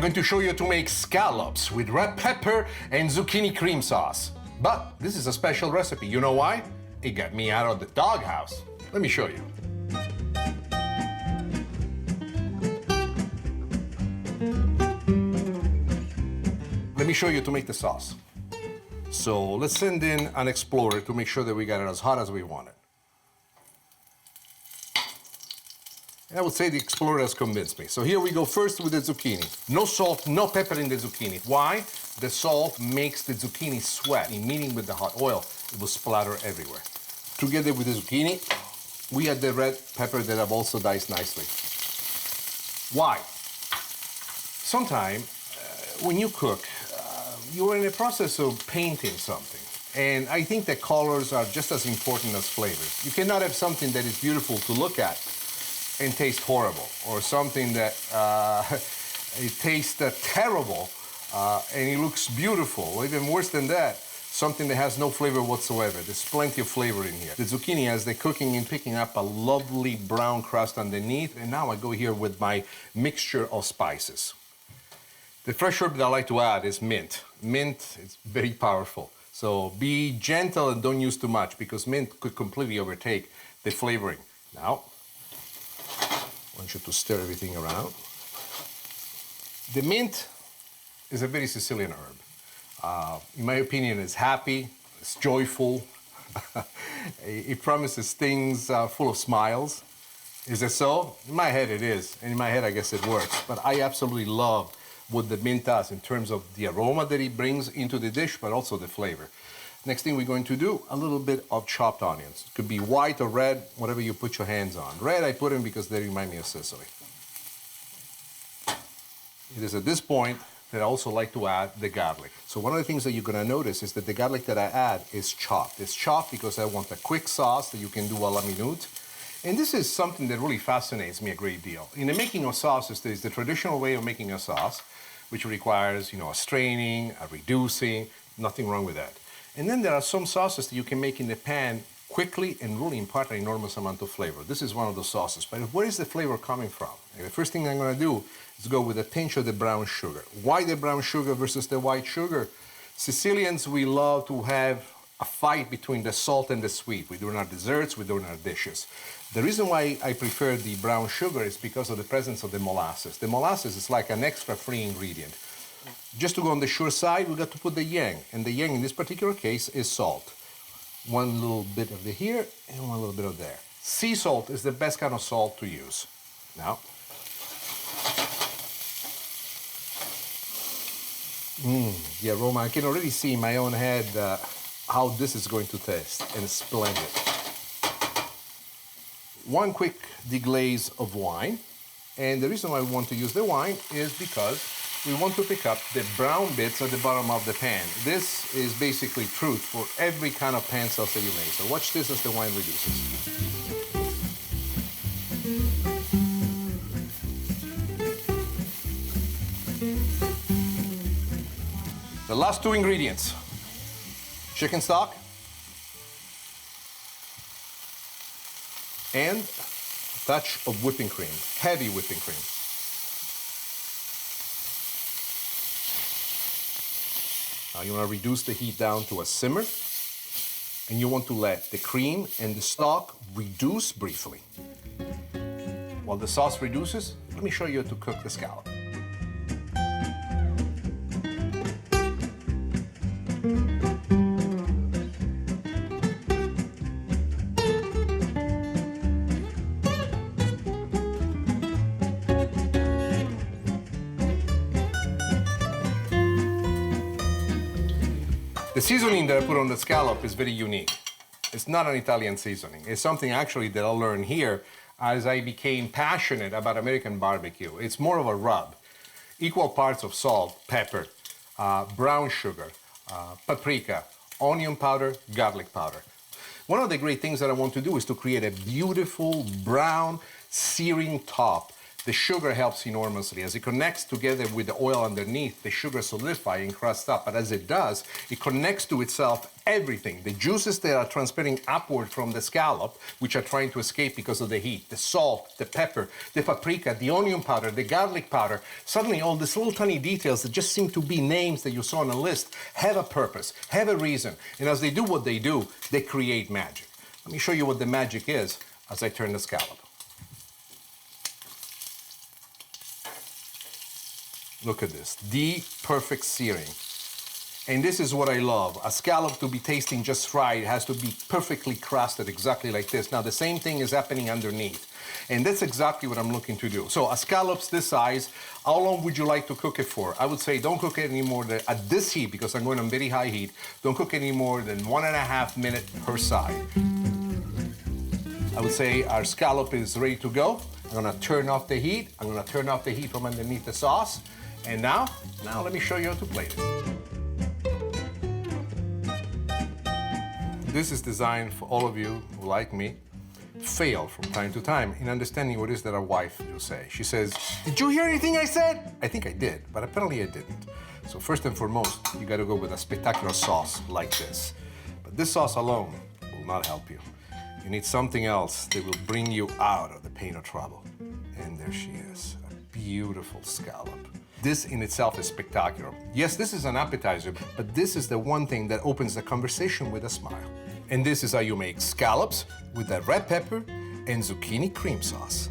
I'm going to show you how to make scallops with red pepper and zucchini cream sauce. But this is a special recipe. You know why? It got me out of the doghouse. Let me show you. Let me show you to make the sauce. So let's send in an explorer to make sure that we got it as hot as we want it. And I would say the explorer has convinced me. So here we go first with the zucchini. No salt, no pepper in the zucchini. Why? The salt makes the zucchini sweat. In meeting with the hot oil, it will splatter everywhere. Together with the zucchini, we add the red pepper that I've also diced nicely. Why? Sometimes when you cook, you're in the process of painting something. And I think that colors are just as important as flavors. You cannot have something that is beautiful to look at and taste horrible, or something that it tastes terrible and it looks beautiful, or even worse than that, something that has no flavor whatsoever. There's plenty of flavor in here. The zucchini, as they're cooking and picking up a lovely brown crust underneath, and now I go here with my mixture of spices. The fresh herb that I like to add is mint. Mint is very powerful. So be gentle and don't use too much, because mint could completely overtake the flavoring. Now, I want you to stir everything around. The mint is a very Sicilian herb. In my opinion, it's happy, it's joyful. It promises things full of smiles. Is it so? In my head it is, and in my head I guess it works. But I absolutely love what the mint does in terms of the aroma that it brings into the dish, but also the flavor. Next thing we're going to do, a little bit of chopped onions. It could be white or red, whatever you put your hands on. Red I put in because they remind me of Sicily. It is at this point that I also like to add the garlic. So one of the things that you're gonna notice is that the garlic that I add is chopped. It's chopped because I want a quick sauce that you can do a la minute. And this is something that really fascinates me a great deal. In the making of sauces, there is the traditional way of making a sauce, which requires, a straining, a reducing, nothing wrong with that. And then there are some sauces that you can make in the pan quickly and really impart an enormous amount of flavor. This is one of those sauces. But where is the flavor coming from? And the first thing I'm going to do is go with a pinch of the brown sugar. Why the brown sugar versus the white sugar? Sicilians, we love to have a fight between the salt and the sweet. We do it in our desserts, we do it in our dishes. The reason why I prefer the brown sugar is because of the presence of the molasses. The molasses is like an extra free ingredient. Just to go on the sure side, we got to put the yang. And the yang in this particular case is salt. One little bit of the here and one little bit of there. Sea salt is the best kind of salt to use. Now, the aroma, I can already see in my own head how this is going to taste, and it's splendid. One quick deglaze of wine. And the reason why we want to use the wine is because we want to pick up the brown bits at the bottom of the pan. This is basically truth for every kind of pan sauce that you make. So watch this as the wine reduces. The last two ingredients. Chicken stock and a touch of whipping cream, heavy whipping cream. Now you want to reduce the heat down to a simmer, and you want to let the cream and the stock reduce briefly. While the sauce reduces, let me show you how to cook the scallop. The seasoning that I put on the scallop is very unique. It's not an Italian seasoning. It's something actually that I learned here as I became passionate about American barbecue. It's more of a rub. Equal parts of salt, pepper, brown sugar, paprika, onion powder, garlic powder. One of the great things that I want to do is to create a beautiful brown searing top the sugar helps enormously. As it connects together with the oil underneath, the sugar solidifies and crusts up. But as it does, it connects to itself everything. The juices that are transferring upward from the scallop, which are trying to escape because of the heat, the salt, the pepper, the paprika, the onion powder, the garlic powder, suddenly all these little tiny details that just seem to be names that you saw on a list have a purpose, have a reason. And as they do what they do, they create magic. Let me show you what the magic is as I turn the scallop. Look at this, the perfect searing. And this is what I love. A scallop to be tasting just right has to be perfectly crusted exactly like this. Now the same thing is happening underneath. And that's exactly what I'm looking to do. So a scallop's this size, how long would you like to cook it for? I would say don't cook it any more than, at this heat, because I'm going on very high heat, don't cook any more than 1.5 minutes per side. I would say our scallop is ready to go. I'm gonna turn off the heat. I'm gonna turn off the heat from underneath the sauce. And now let me show you how to plate it. This is designed for all of you who, like me, fail from time to time in understanding what it is that our wife will say. She says, "Did you hear anything I said?" I think I did, but apparently I didn't. So first and foremost, you gotta go with a spectacular sauce like this. But this sauce alone will not help you. You need something else that will bring you out of the pain or trouble. And there she is, a beautiful scallop. This in itself is spectacular. Yes, this is an appetizer, but this is the one thing that opens the conversation with a smile. And this is how you make scallops with that red pepper and zucchini cream sauce.